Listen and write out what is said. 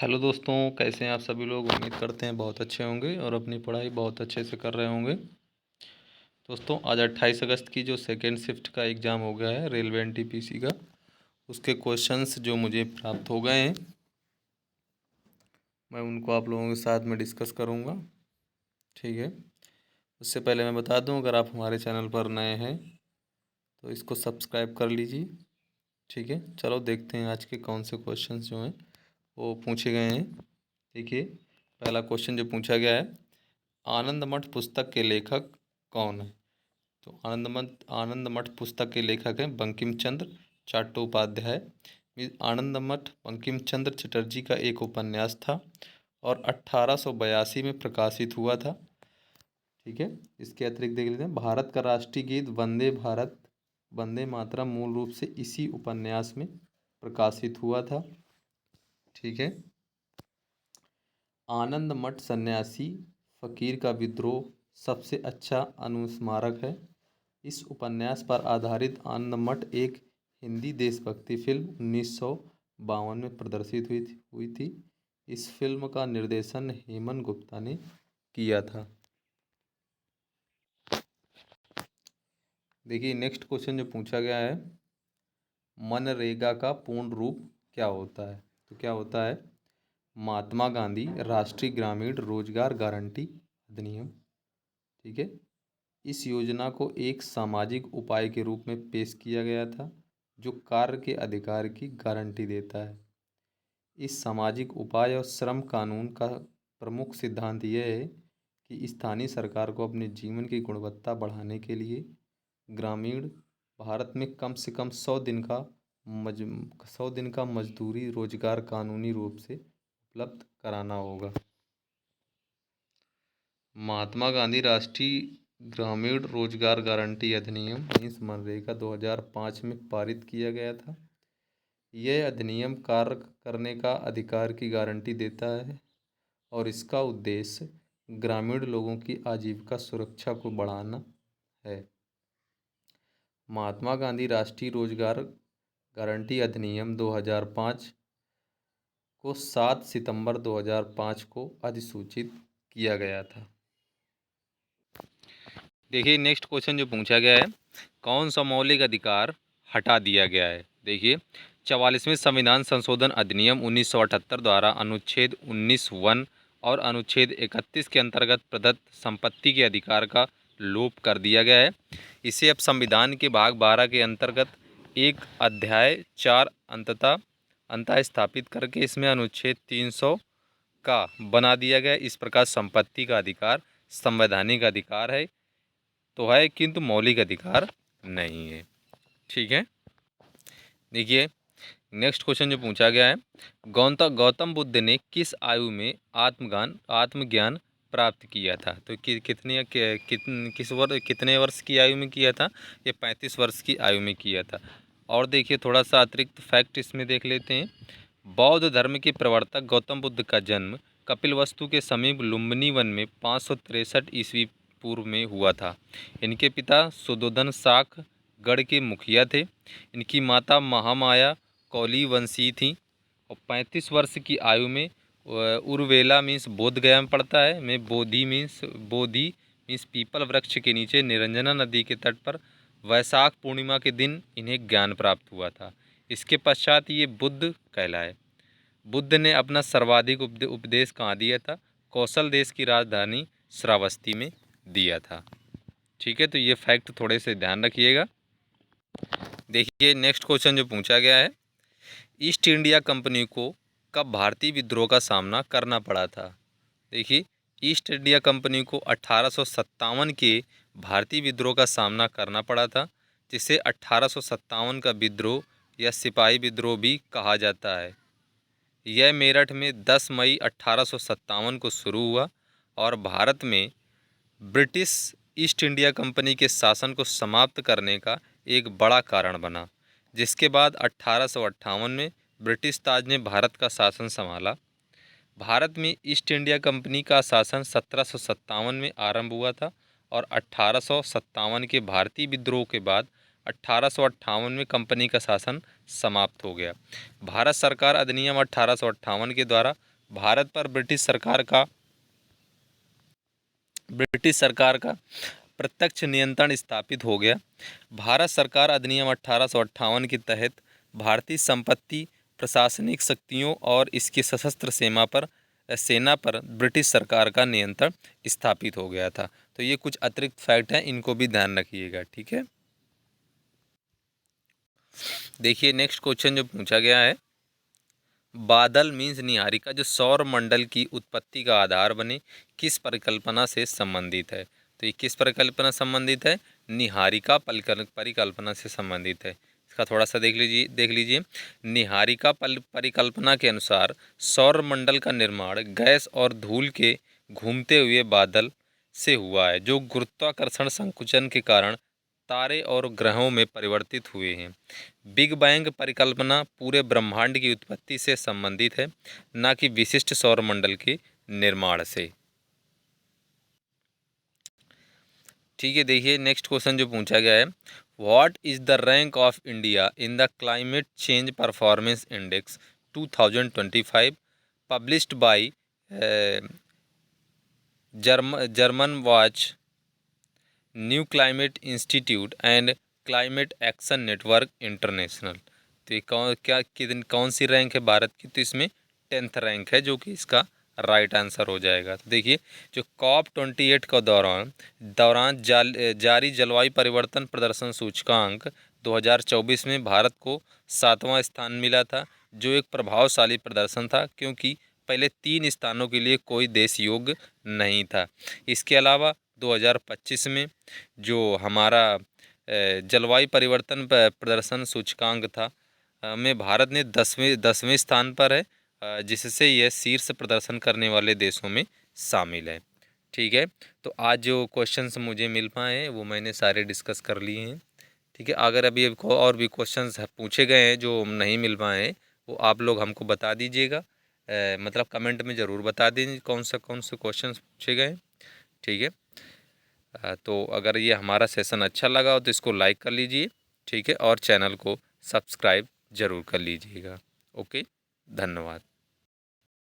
Hello दोस्तों, कैसे हैं आप सभी लोग। उम्मीद करते हैं बहुत अच्छे होंगे और अपनी पढ़ाई बहुत अच्छे से कर रहे होंगे। दोस्तों, आज 28 अगस्त की जो सेकेंड शिफ्ट का एग्ज़ाम हो गया है रेलवे एनटीपीसी का, उसके क्वेश्चंस जो मुझे प्राप्त हो गए हैं, मैं उनको आप लोगों के साथ में डिस्कस करूँगा। ठीक है। उससे पहले मैं बता दूं, अगर आप हमारे चैनल पर नए हैं तो इसको सब्सक्राइब कर लीजिए। ठीक है, चलो देखते हैं आज के कौन से क्वेश्चंस जो हैं वो पूछे गए हैं। देखिए, पहला क्वेश्चन जो पूछा गया है, आनंद मठ पुस्तक के लेखक कौन है। तो आनंद मठ पुस्तक के लेखक हैं बंकिम चंद्र चट्टोपाध्याय। आनंद मठ बंकिम चंद्र चटर्जी का एक उपन्यास था और 1882 में प्रकाशित हुआ था। ठीक है। इसके अतिरिक्त देख लेते हैं, भारत का राष्ट्रीय गीत वंदे भारत वंदे मातरम मूल रूप से इसी उपन्यास में प्रकाशित हुआ था। ठीक है। आनंद मठ सन्यासी फकीर का विद्रोह सबसे अच्छा अनुस्मारक है। इस उपन्यास पर आधारित आनंद मठ एक हिंदी देशभक्ति फिल्म 1952 में प्रदर्शित हुई थी। इस फिल्म का निर्देशन हेमंत गुप्ता ने किया था। देखिए, नेक्स्ट क्वेश्चन जो पूछा गया है, मनरेगा का पूर्ण रूप क्या होता है। तो क्या होता है, महात्मा गांधी राष्ट्रीय ग्रामीण रोजगार गारंटी अधिनियम। ठीक है। इस योजना को एक सामाजिक उपाय के रूप में पेश किया गया था जो कार्य के अधिकार की गारंटी देता है। इस सामाजिक उपाय और श्रम कानून का प्रमुख सिद्धांत यह है कि स्थानीय सरकार को अपने जीवन की गुणवत्ता बढ़ाने के लिए ग्रामीण भारत में कम से कम 100 दिन का मजदूरी रोजगार कानूनी रूप से उपलब्ध कराना होगा। महात्मा गांधी राष्ट्रीय ग्रामीण रोजगार गारंटी अधिनियम मनरेगा 2005 में पारित किया गया था। यह अधिनियम कार्य करने का अधिकार की गारंटी देता है और इसका उद्देश्य ग्रामीण लोगों की आजीविका सुरक्षा को बढ़ाना है। महात्मा गांधी राष्ट्रीय रोजगार गारंटी अधिनियम 2005 को 7 सितंबर 2005 को अधिसूचित किया गया था। देखिए, नेक्स्ट क्वेश्चन जो पूछा गया है, कौन सा मौलिक अधिकार हटा दिया गया है। देखिए, 44वें संविधान संशोधन अधिनियम 1978 द्वारा अनुच्छेद 19(1) और अनुच्छेद 31 के अंतर्गत प्रदत्त संपत्ति के अधिकार का लोप कर दिया गया है। इसे अब संविधान के भाग 12 के अंतर्गत एक अध्याय 4 अंतः स्थापित करके इसमें अनुच्छेद 300 का बना दिया गया। इस प्रकार संपत्ति का अधिकार संवैधानिक अधिकार है तो है, किंतु मौलिक अधिकार नहीं है। ठीक है। देखिए, नेक्स्ट क्वेश्चन जो पूछा गया है, गौतम बुद्ध ने किस आयु में आत्मज्ञान प्राप्त किया था। तो कितने वर्ष की आयु में किया था। ये 35 वर्ष की आयु में किया था। और देखिए, थोड़ा सा अतिरिक्त फैक्ट इसमें देख लेते हैं। बौद्ध धर्म के प्रवर्तक गौतम बुद्ध का जन्म कपिलवस्तु के समीप लुम्बिनी वन में 563 ईस्वी पूर्व में हुआ था। इनके पिता सुदोधन शाक गढ़ के मुखिया थे। इनकी माता महामाया कौली वंशी थी और 35 वर्ष की आयु में उर्वेला मीन्स बोध गया में पड़ता है, में बोधि मीन्स पीपल वृक्ष के नीचे निरंजना नदी के तट पर वैशाख पूर्णिमा के दिन इन्हें ज्ञान प्राप्त हुआ था। इसके पश्चात ये बुद्ध कहलाए। बुद्ध ने अपना सर्वाधिक उपदेश कहाँ दिया था। कौशल देश की राजधानी श्रावस्ती में दिया था। ठीक है, तो ये फैक्ट थोड़े से ध्यान रखिएगा। देखिए, नेक्स्ट क्वेश्चन जो पूछा गया है, ईस्ट इंडिया कंपनी को कब भारतीय विद्रोह का सामना करना पड़ा था। देखिए, ईस्ट इंडिया कंपनी को 1857 के भारतीय विद्रोह का सामना करना पड़ा था, जिसे 1857 का विद्रोह या सिपाही विद्रोह भी कहा जाता है। यह मेरठ में 10 मई 1857 को शुरू हुआ और भारत में ब्रिटिश ईस्ट इंडिया कंपनी के शासन को समाप्त करने का एक बड़ा कारण बना, जिसके बाद 1858 में ब्रिटिश ताज ने भारत का शासन संभाला। भारत में ईस्ट इंडिया कंपनी का शासन 1757 में आरंभ हुआ था और 1857 के भारतीय विद्रोह के बाद 1858 में कंपनी का शासन समाप्त हो गया। भारत सरकार अधिनियम 1858 के द्वारा भारत पर ब्रिटिश सरकार का प्रत्यक्ष नियंत्रण स्थापित हो गया। भारत सरकार अधिनियम 1858 के तहत भारतीय संपत्ति, प्रशासनिक शक्तियों और इसकी सशस्त्र सेना पर ब्रिटिश सरकार का नियंत्रण स्थापित हो गया था। तो ये कुछ अतिरिक्त फैक्ट हैं, इनको भी ध्यान रखिएगा, ठीक है। देखिए नेक्स्ट क्वेश्चन जो पूछा गया है, बादल मीन्स निहारिका जो सौर मंडल की उत्पत्ति का आधार बने, किस परिकल्पना से संबंधित है। तो ये किस परिकल्पना संबंधित है, निहारिका परिकल्पना से संबंधित है। इसका थोड़ा सा देख लीजिए। निहारिका परिकल्पना के अनुसार सौर मंडल का निर्माण गैस और धूल के घूमते हुए बादल से हुआ है, जो गुरुत्वाकर्षण संकुचन के कारण तारे और ग्रहों में परिवर्तित हुए हैं। बिग बैंग परिकल्पना पूरे ब्रह्मांड की उत्पत्ति से संबंधित है, न कि विशिष्ट सौरमंडल के निर्माण से। ठीक है, देखिए नेक्स्ट क्वेश्चन जो पूछा गया है, what is the rank of India in the climate change performance index 2025 published by German watch, new climate institute and climate action network international. तो ये कौन सी रैंक है भारत की, तो इसमें 10th रैंक है, जो कि इसका राइट आंसर हो जाएगा। तो देखिए जो COP28 का दौरान जारी जलवायु परिवर्तन प्रदर्शन सूचकांक 2024 में भारत को 7वां स्थान मिला था, जो एक प्रभावशाली प्रदर्शन था, क्योंकि पहले 3 स्थानों के लिए कोई देश योग्य नहीं था। इसके अलावा 2025 में जो हमारा जलवायु परिवर्तन प्रदर्शन सूचकांक था में भारत ने 10वें स्थान पर है, जिससे यह शीर्ष प्रदर्शन करने वाले देशों में शामिल है। ठीक है, तो आज जो क्वेश्चंस मुझे मिल पाए हैं वो मैंने सारे डिस्कस कर लिए हैं। ठीक है, अगर अभी और भी क्वेश्चंस पूछे गए हैं जो नहीं मिल पाए हैं, वो आप लोग हमको बता दीजिएगा, मतलब कमेंट में ज़रूर बता दीजिए कौन से क्वेश्चंस पूछे गए हैं। ठीक है, तो अगर ये हमारा सेशन अच्छा लगा हो तो इसको लाइक कर लीजिए, ठीक है, और चैनल को सब्सक्राइब ज़रूर कर लीजिएगा। ओके, धन्यवाद।